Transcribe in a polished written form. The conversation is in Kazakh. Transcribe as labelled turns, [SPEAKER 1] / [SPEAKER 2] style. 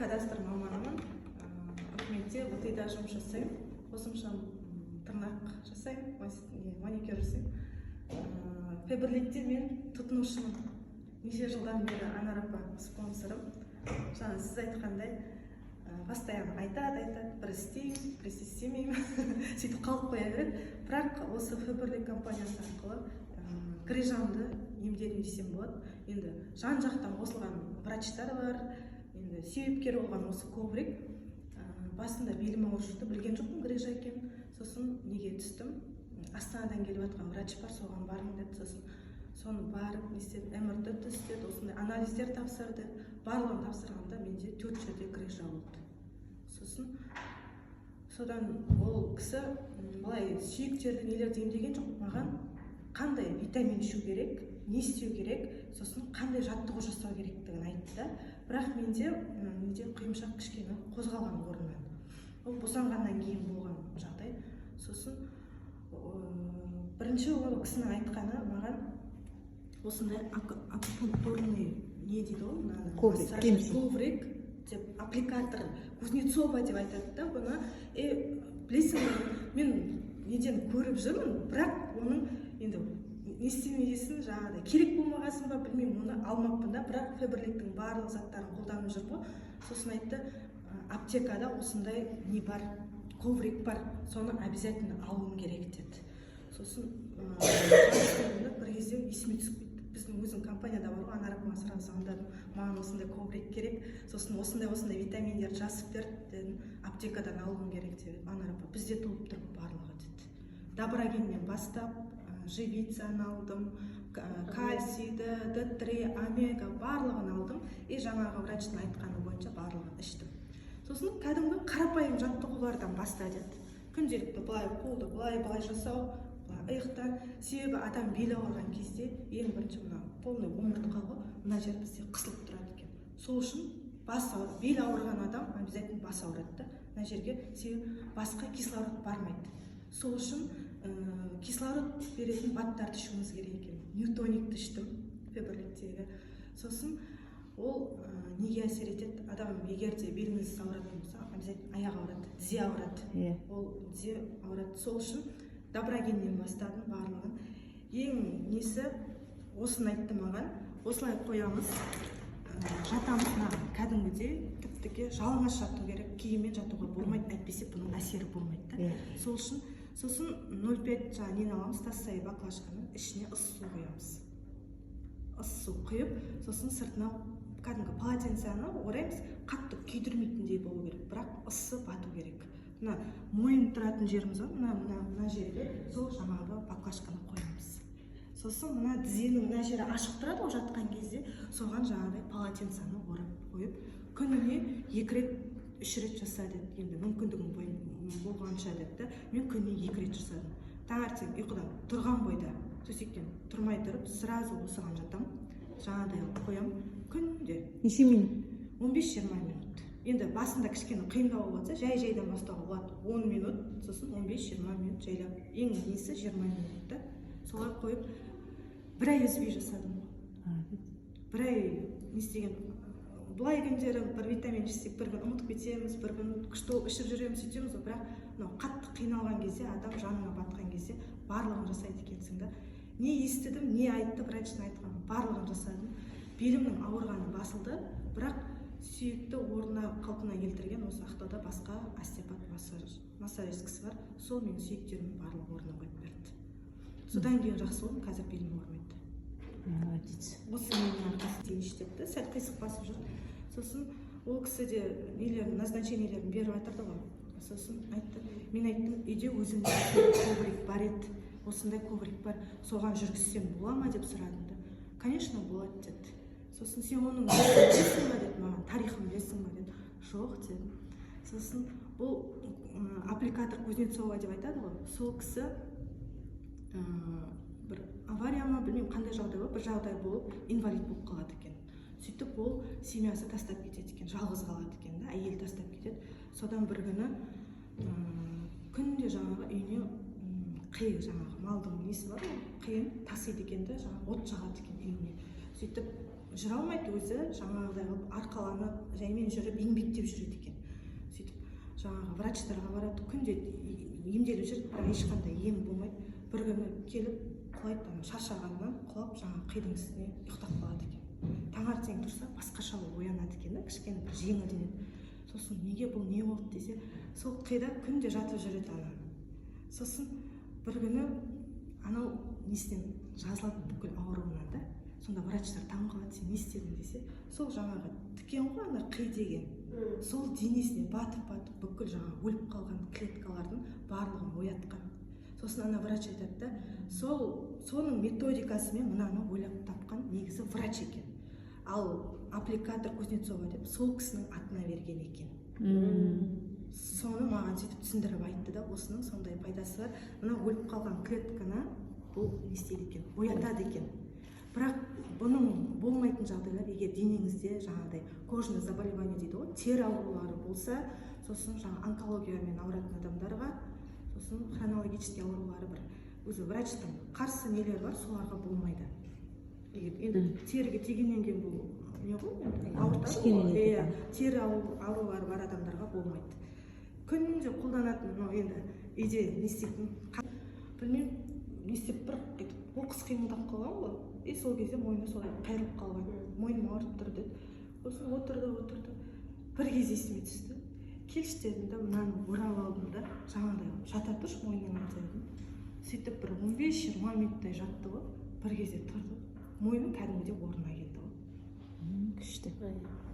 [SPEAKER 1] кадастр маманымын. Үкіметте ВТ-да жұмыс жасаймын. Қосымша тырнақ жасаймын, маникюр жасаймын. Фаберликте мен тұтынушымын. Неше жылдан бері Анар апа спонсорым. Жаңа сіз айтқандай, постоянно айтады, бір істеймін, бір істемеймін. Сөйтіп қалып қоя береді. Бірақ осы Фаберлик компаниясы арқылы грижамды емдедім десем болады. Енді жан-жақтан қосылған врачтар бар. Енді себепкер болған осы коврик. Басында белім ауырып жүрді, білген жоқпын грижа екен. Сосын неге түстім? Астанадан келіп жатқан врач бар, соған бармын деді. Сосын соны барып, МРТ түстеді, осындай анализдер тапсырды. Барлығын тапсырғанда менде 4 жерде грижа болды. Содан ол кісі былай сүйектерді нелерді емдеген жоқ, маған қандай витамин ішу керек, не істеу керек, сосын қандай жаттығу жасау керектігін айтты. Бірақ менде құйымшақ кішкене қозғалған орнынан. Ол босанғаннан кейін болған жағдай. Сосын бірінші ол кісінің айтқаны маған осындай акупунктурный не дейді ол, коврик деп, аппликатор Кузнецова деп айтады да, бұны. Білесің, мен неден көріп жүрмін, бірақ оның енді не істемейсің, жаңағыдай керек болмағасын ба, білмеймін, оны алмаппын да, бірақ Фаберликтің барлық заттарын қолданып жүрмін. Сосын айтты, аптекада осындай не бар, коврик бар, соны обязательно алуым керек деді. Сосын бір кезде есіме түсіп кетті. Біздің өзім компанияда бар ғой, Анар апама сразу звондадым, маған осындай коврик керек, сосын осындай витаминдер жазып берді, аптекадан алуым керек деп. Анар апа, бізде толып тұр барлығы деді. Доброгеннен бастап, живицаны алдым, кальцийді, D3, омега барлығын алдым, жаңағы врачтың айтқаны бойынша барлығын іштім. Сосын кәдімгі қарапайым жаттығулардан баста деді. Күнделікті былай қолды былай жасау, иықтан. Себебі адам белі ауырған кезде ең бірінші мына полный омыртқа ғой, мына жер бізде қысылып тұрады екен. Сол үшін бел ауырған адам обязательно бас ауырады. Мына жерге себебі басқа кислород бармайды. Сол үшін кислород беретін баттарды ішуіміз керек екен. Ньютоникті іштім Фаберликтегі. Сосын ол неге әсер етеді? Адам егер де беліңіз ауыратын болса, обязательно аяқ ауырады, тізе ауырады. Ол тізе ауырады. Сол үшін Доброгеннен бастадым барлығын. Ең несі осыны айтты маған. Осылай қоямыз, жатамыз маған кәдімгідей, тіптіке жалаңаш жату керек, киіммен жатуға болмайды, әйтпесе бұның әсері болмайды. Сол үшін сосын 0,5 жаңа нені аламыз, тассай баклажканы, ішіне ыстық су құямыз. Ыстық су құйып, сосын сыртына кәдімгі полотенцияны ораймыз, қатты күйдірмейтіндей болу керек, бірақ ысы бату керек. Мына мойын тұратын жеріміз ғой, мына жерге сол жаңағы баклажканы қоямыз. Сосын мына тізенің мына жері ашық тұрады, жатқан кезде соған жаңағыдай полотенцияны орап қойып, күніне 2 рет, 3 рет жаса деді. Енді мүмкіндігім болғанша деді. Мен күніне 2 рет жасадым. Таңертең ұйқыдан тұрған бойда, төсектен тұрмай тұрып, сразу осыған жатам. Жаңағыдай қоям күнде.
[SPEAKER 2] Неше минут?
[SPEAKER 1] 15-20 минут. Енді басында кішкене қиындау болса, жай-жайдан бастауға болады. 10 минут, сосын 15-20 минут жайлап. Ең несі 20 минутта. Солай қойып, бір ай үзбей жасадым. Бір ай не істеген, бұлай күндері бір витамин ішсек, бір күн ұмытып кетеміз, бір күн күшті болып ішіп жүреміз, сөйтеміз. Бірақ қатты қиналған кезде, адам жанына батқан кезде барлығын жасайды екенсің да. Не естідім, не айтты врачтың айтқан, барлығын жасадым. Белімнің ауырғаны басылды, бірақ сүйекті орнына қалпына келтірген осы Ақтауда басқа остеопат массажисткісі бар. Сол менің сүйектерімнің барлығы орнына қойып берді. Содан кейін жақсы болдым, қазір белім ауырмайды.
[SPEAKER 2] Молодец.
[SPEAKER 1] Осы менің арқасы дейін іштепті, сәл қисық басып жүр. Сосын ол кісі де назначениелерін беріп жатырды ғой. Сосын айтты, мен айттым, үйде өзімде коврик бар еді, осындай коврик бар, соған жүргізсем бола ма деп сұрадым да. Конечно, болады деді. Сосын сен оның білесің ба деді маған, тарихын білесің ба деді. Жоқ дедім. Сосын бұл аппликатор Кузнецова деп айтады ғой. Сол кісі бір авария ма, білмеймін қандай жағдай болып, бір жағдай болып, инвалид болып қалады екен. Сөйтіп ол семьясы тастап кетеді екен, жалғыз қалады екен да, әйел тастап кетеді. Содан бір күні күнде жаңағы үйіне қиын, жаңағы малдың несі бар ғой, қиын тасиды екен да, жаңағы от жағады екен үйіне. Сөйтіп жүре алмайды өзі, жаңағыдай қылып арқаланып жаймен жүріп еңбектеп жүреді екен. Сөйтіп жаңағы врачтарға барады, күнде емделіп жүреді, бірақ ешқандай ем болмайды. Бір күні келіп құлайды, шаршағаннан құлап жаңағы қидың үстіне ұйықтап қалады екен. Таңертең тұрса басқаша оянады екен, кішкене бір жеңілденеді. Сосын неге бұл не болды десе, сол қида күнде жатып жүреді ана. Сосын бір күні анау несінен жазылады бүкіл ауруынан да. Сонда врачтар таң қалады, сен не істедің десе, сол жаңағы тікен ғой ана қи деген, сол денесіне батып бүкіл жаңағы өліп қалған клеткалардың барлығын оятқан. Сосын ана врач айтады да, соның методикасымен мынаны ойлап тапқан негізі врач екен. Ал аппликатор Кузнецова деп сол кісінің атына берген екен. Соны маған сөйтіп түсіндіріп айтты да, осының сондай пайдасы бар. Мына өліп қалған клетканы бұл не істейді екен, оятады екен. Бірақ бұның болмайтын жағдайлар, егер денеңізде жаңағыдай кожный заболевание дейді ғой, тері аурулары болса, сосын жаңа онкологиямен ауыратын адамдарға, сосын хронологический аурулары бар. Өзі врачтың қарсы нелері бар, соларға болмайды. Енді теріге тегеннен кейін бұл не ғой, ауыртады ғой, тері аурулары бар адамдарға болмайды. Күнде қолданатын, енді үйде не істейтін, білмеймін, не істеп бір оқыс қимылдап қалған ғой. Сол кезде мойны солай қайрылып қалған. Мойным ауырып тұр деді. Сосын отырды. Бір кезде есіме түсті. Келші дедім да, мынаны орап алдым да, жаңағыдай жата тұршы мойныңа дедім. Сөйтіп бір 15-20 минуттай жатты ғой. Бір кезде тұрды. Мойным кәдімгідей орнына келді ғой.
[SPEAKER 2] Күшті.